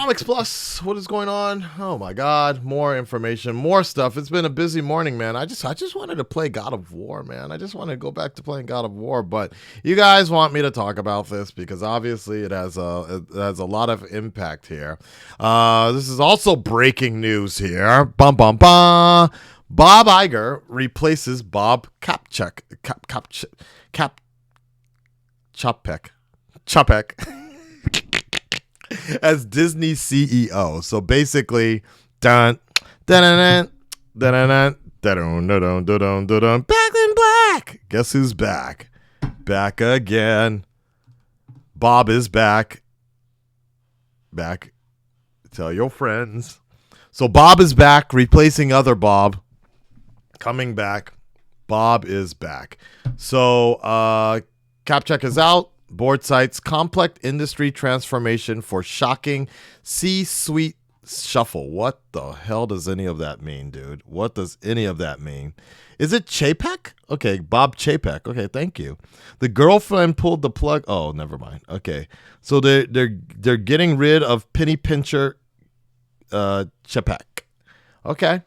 Comics Plus, what is going on? Oh my God, more information, more stuff. It's been a busy morning, man. I just wanted to play God of War, man. I just want to go back to playing God of War, but you guys want me to talk about this because obviously it has a lot of impact here. This is also breaking news here. Bum bum bum. Bob Iger replaces Bob Chapek as Disney CEO. So basically, back in black. Guess who's back? Back again. Bob is back. Back. Tell your friends. So Bob is back, replacing other Bob. Coming back. Bob is back. So Kapchak is out. Board cites complex industry transformation for shocking C-suite shuffle. What the hell does any of that mean, dude? What does any of that mean? Is it Chapek? Okay, Bob Chapek. Okay, thank you. The girlfriend pulled the plug. Oh, never mind. Okay, so they're getting rid of penny pincher Chapek. Okay.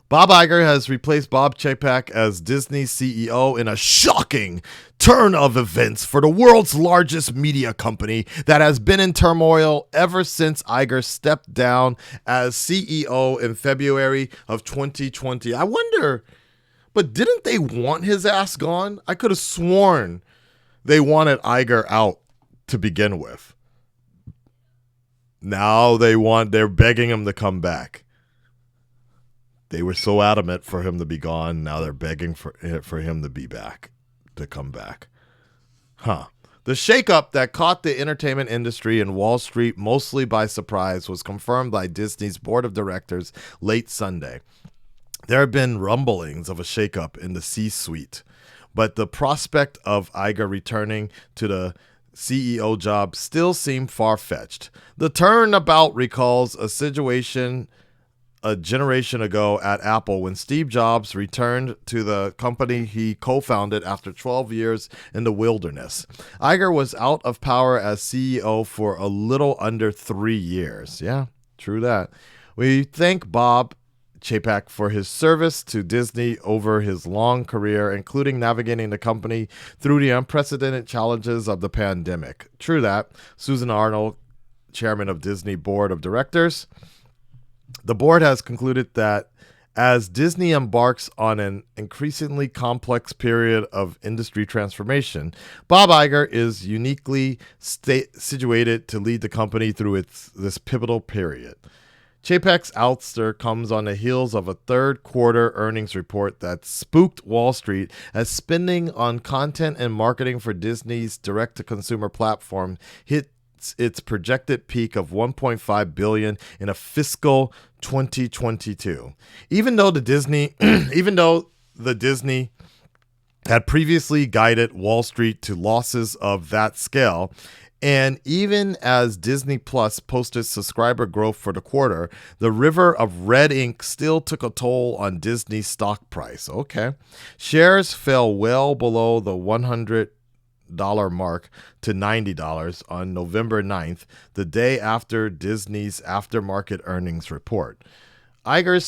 Bob Iger has replaced Bob Chapek as Disney's CEO in a shocking turn of events for the world's largest media company that has been in turmoil ever since Iger stepped down as CEO in February of 2020. I wonder, but didn't they want his ass gone? I could have sworn they wanted Iger out to begin with. Now they're begging him to come back. They were so adamant for him to be gone. Now they're begging for him to be back, to come back. Huh. The shakeup that caught the entertainment industry and Wall Street mostly by surprise was confirmed by Disney's board of directors late Sunday. There have been rumblings of a shakeup in the C-suite, but the prospect of Iger returning to the CEO job still seemed far-fetched. The turnabout recalls a situation a generation ago at Apple when Steve Jobs returned to the company he co-founded after 12 years in the wilderness. Iger was out of power as CEO for a little under 3 years. Yeah, true that. We thank Bob Chapek for his service to Disney over his long career, including navigating the company through the unprecedented challenges of the pandemic. True that. Susan Arnold, chairman of Disney Board of Directors. The board has concluded that as Disney embarks on an increasingly complex period of industry transformation, Bob Iger is uniquely situated to lead the company through this pivotal period. Chapek's ouster comes on the heels of a third quarter earnings report that spooked Wall Street as spending on content and marketing for Disney's direct-to-consumer platform hit its projected peak of $1.5 billion in a fiscal 2022. Even though the Disney had previously guided Wall Street to losses of that scale, and even as Disney Plus posted subscriber growth for the quarter, the river of red ink still took a toll on Disney's stock price. Okay. Shares fell well below the $100 mark to $90 on November 9th, the day after Disney's aftermarket earnings report. Iger's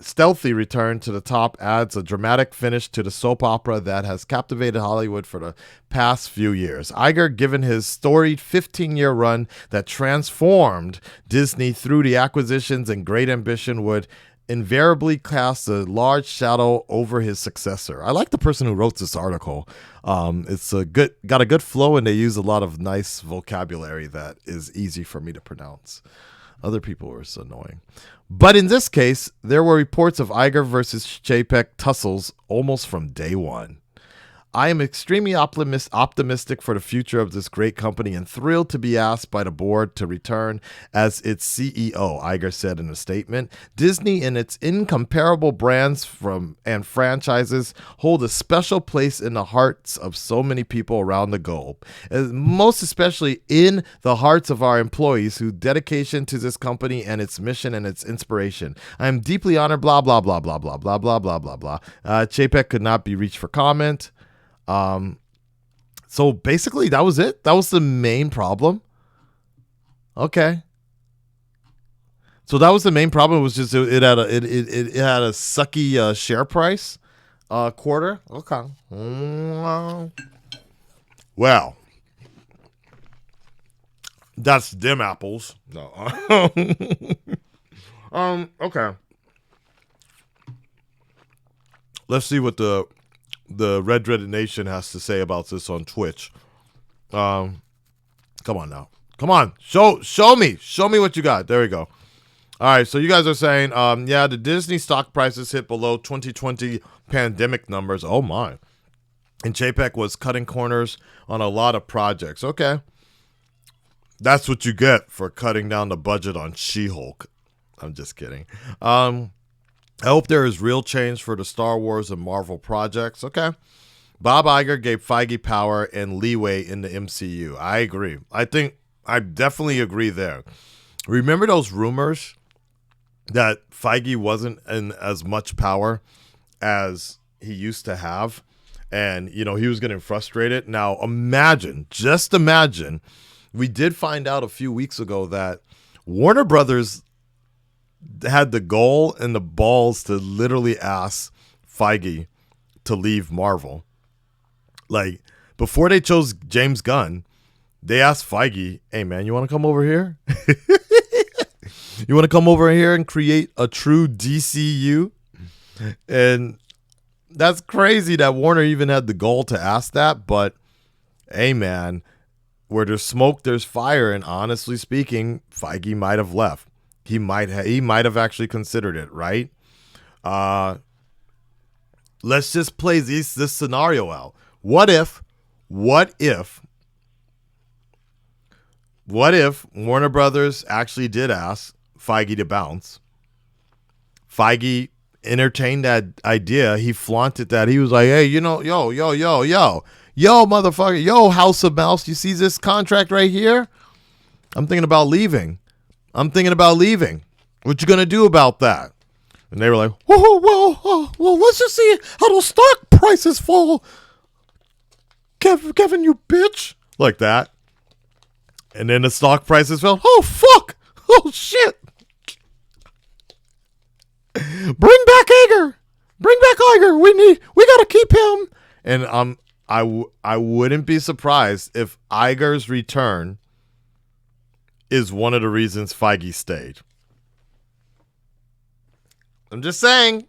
stealthy return to the top adds a dramatic finish to the soap opera that has captivated Hollywood for the past few years. Iger, given his storied 15-year run that transformed Disney through the acquisitions and great ambition, would invariably cast a large shadow over his successor. I like the person who wrote this article. It's got a good flow, and they use a lot of nice vocabulary that is easy for me to pronounce. Other people were so annoying. But in this case, there were reports of Iger versus Chapek tussles almost from day one. I am extremely optimistic for the future of this great company and thrilled to be asked by the board to return as its CEO, Iger said in a statement. Disney and its incomparable brands and franchises hold a special place in the hearts of so many people around the globe, most especially in the hearts of our employees whose dedication to this company and its mission and its inspiration. I am deeply honored, blah, blah, blah, blah, blah, blah, blah, blah, blah, blah. Chapek could not be reached for comment. So basically that was it. That was the main problem. Okay. So that was the main problem. Was just it had it had a sucky share price quarter. Okay. Well, that's dim apples. No. Okay. Let's see what the Red Dreaded Nation has to say about this on Twitch. Come on now. Come on. Show me. Show me what you got. There we go. All right, so you guys are saying, yeah, the Disney stock prices hit below 2020 pandemic numbers. Oh, my. And JPEG was cutting corners on a lot of projects. Okay. That's what you get for cutting down the budget on She-Hulk. I'm just kidding. I hope there is real change for the Star Wars and Marvel projects. Okay. Bob Iger gave Feige power and leeway in the MCU. I agree. I definitely agree there. Remember those rumors that Feige wasn't in as much power as he used to have, and he was getting frustrated. Now just imagine, we did find out a few weeks ago that Warner Brothers had the goal and the balls to literally ask Feige to leave Marvel. Like, before they chose James Gunn, they asked Feige, hey man, you want to come over here? You want to come over here and create a true DCU? And that's crazy that Warner even had the goal to ask that. But, hey, man, where there's smoke, there's fire. And honestly speaking, Feige might have left. He might have actually considered it, right? Let's just play this scenario out. What if Warner Brothers actually did ask Feige to bounce? Feige entertained that idea. He flaunted that. He was like, hey, yo, motherfucker, yo, House of Mouse, you see this contract right here? I'm thinking about leaving. What you gonna do about that? And they were like, well, let's just see how those stock prices fall. Kevin, you bitch. Like that. And then the stock prices fell. Oh, fuck. Oh, shit. Bring back Iger. We got to keep him. And I wouldn't be surprised if Iger's return is one of the reasons Feige stayed. I'm just saying.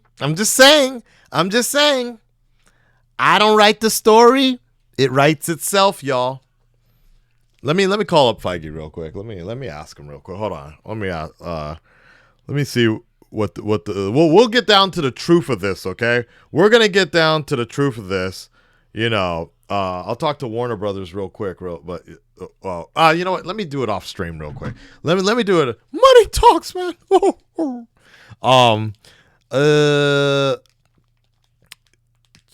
I don't write the story. It writes itself, y'all. Let me call up Feige real quick. Let me ask him real quick. Hold on. Let me see we'll get down to the truth of this, okay? We're going to get down to the truth of this. I'll talk to Warner Brothers real quick, you know what? Let me do it off stream real quick. Let me do it. Money talks, man.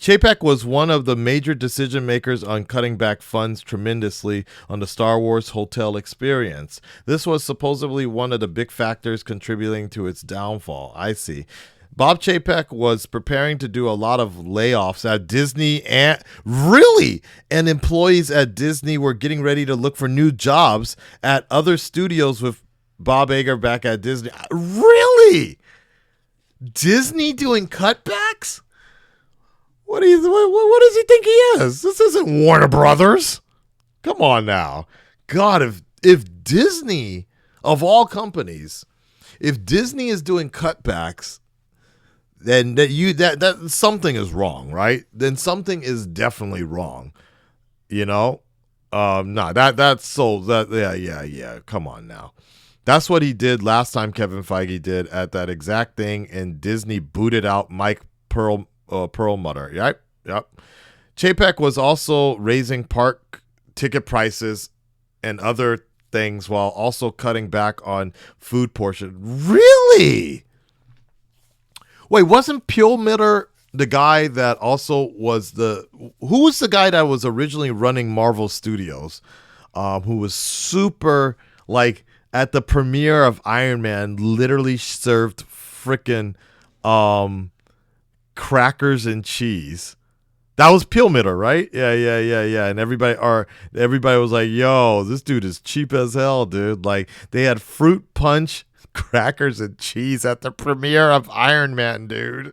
Chapek was one of the major decision makers on cutting back funds tremendously on the Star Wars hotel experience. This was supposedly one of the big factors contributing to its downfall. I see. Bob Chapek was preparing to do a lot of layoffs at Disney, and employees at Disney were getting ready to look for new jobs at other studios with Bob Iger back at Disney. Really? Disney doing cutbacks? What does he think he is? This isn't Warner Brothers. Come on now. God, if Disney, of all companies, if Disney is doing cutbacks, then that something is wrong, right? Then something is definitely wrong. Yeah. Come on now. That's what he did last time Kevin Feige did at that exact thing, and Disney booted out Mike Perlmutter. Yep. Chapek was also raising park ticket prices and other things while also cutting back on food portion. Really? Wait, wasn't Perlmutter the guy that also was who was the guy that was originally running Marvel Studios, who was super, like, at the premiere of Iron Man, literally served frickin' crackers and cheese That was Peelmitter, right? Yeah. And everybody was like, "Yo, this dude is cheap as hell, dude." Like they had fruit punch, crackers, and cheese at the premiere of Iron Man, dude.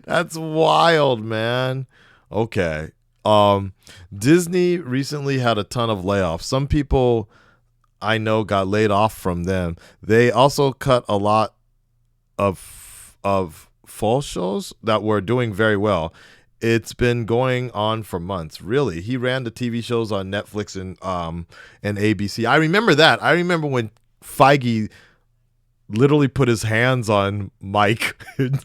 That's wild, man. Okay. Um, Disney recently had a ton of layoffs. Some people I know got laid off from them. They also cut a lot of fall shows that were doing very well. It's been going on for months. Really, he ran the TV shows on Netflix and ABC. I remember that. I remember when Feige literally put his hands on Mike.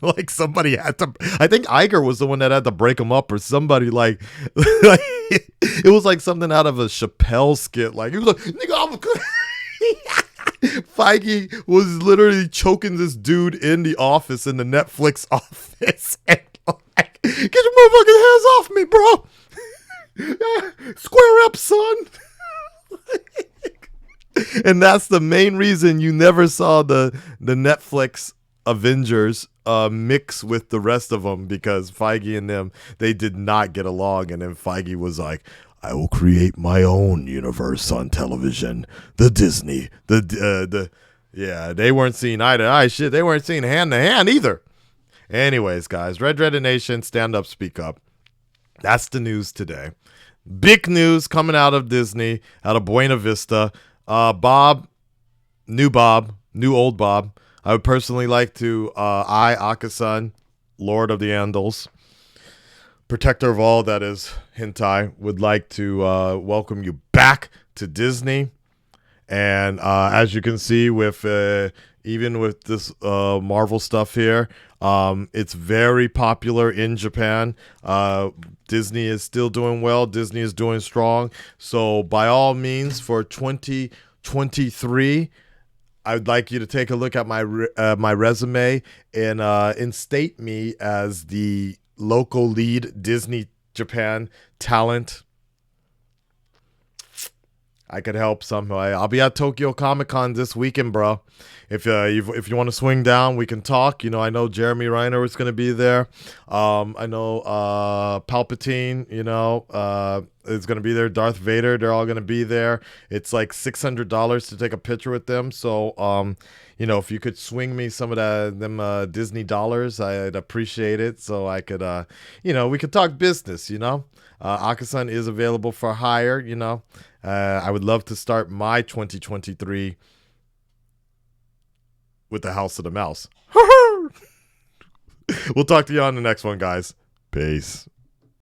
Like somebody had to. I think Iger was the one that had to break him up, or somebody like. Like it was like something out of a Chappelle skit. Like he was like, "Nigga, I'm good." Feige was literally choking this dude in the office, in the Netflix office, and like, "Get your motherfucking hands off me, bro! Square up, son." And that's the main reason you never saw the Netflix Avengers mix with the rest of them, because Feige and them, they did not get along. And then Feige was like, "I will create my own universe on television, the Disney, the yeah." They weren't seeing eye to eye. Shit, they weren't seeing hand to hand either. Anyways, guys, Red Red Nation, stand up, speak up. That's the news today. Big news coming out of Disney, out of Buena Vista. Bob, new old Bob. I would personally like to, Akasan, Lord of the Andals, protector of all that is hentai, would like to welcome you back to Disney. And as you can see, with even with this Marvel stuff here, it's very popular in Japan. Disney is still doing well. Disney is doing strong. So by all means, for 2023, I would like you to take a look at my resume and instate me as the local lead Disney Japan talent. I could help somehow. I'll be at Tokyo Comic Con this weekend, bro. If you want to swing down, we can talk. You know, I know Jeremy Reiner is going to be there. I know Palpatine, is going to be there. Darth Vader, they're all going to be there. It's like $600 to take a picture with them. So, if you could swing me some of them Disney dollars, I'd appreciate it. So I could, we could talk business. Akasan is available for hire. I would love to start my 2023 with the House of the Mouse. We'll talk to you on the next one, guys. Peace.